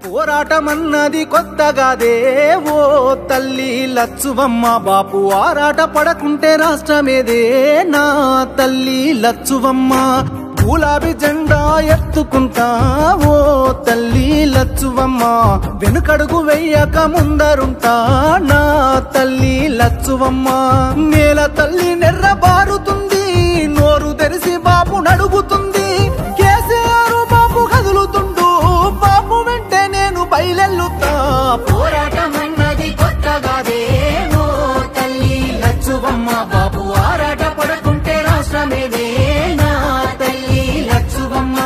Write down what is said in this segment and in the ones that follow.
పోరాటమన్నది కొత్తగాదే ఓ తల్లి లచ్చువమ్మ బాపు ఆరాట పడకుంటే రాష్ట్రమేదే నా తల్లి లచ్చువమ్మ గులాబీ జెండా ఎత్తుకుంటా ఓ తల్లి లచ్చువమ్మ వెనుకడుగు వెయ్యక ముందరుంటా నా తల్లి లచ్చువమ్మ నేల తల్లి నెర్రబారుతుంది నోరు తెరిసి బాపు నడుగుతుంది కేసీఆర్ బాపు కదులుతుండు బాపు వెంటే నేను బయలెల్లుతా పోరాటమన్నది కొత్తగాదే ఓ తల్లి లచ్చువమ్మ బాపు ఆరాట పడకుంటే రాష్ట్రమేదే నా తల్లి లచ్చువమ్మ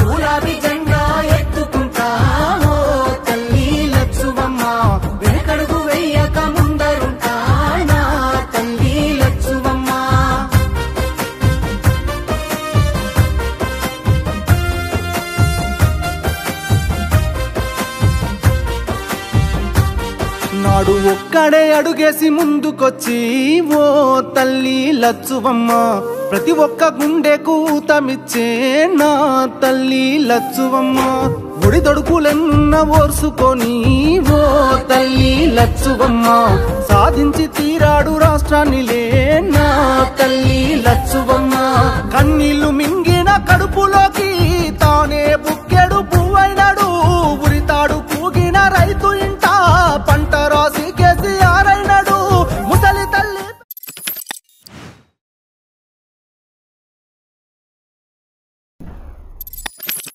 గులాబీ జెండా ఎత్తుకుంటా ఓ తల్లి లచ్చువమ్మ వెనకడుగు వెయ్యక ముందరుంటా నా తల్లి లచ్చువమ్మ నాడు ఒక్కడే అడుగేసి ముందుకొచ్చి ఓ తల్లి లచ్చువమ్మ ప్రతి ఒక్క గుండెకు ఊతమిచ్చే నా తల్లి లచ్చువమ్మ ఒడిదొడుకులెన్న ఓర్సుకొని ఓ తల్లి లచ్చువమ్మ సాధించి తీరాడు రాష్ట్రాన్నిలే నా తల్లి లచ్చువమ్మ కన్నీళ్లు మింగిన కడుపులోకి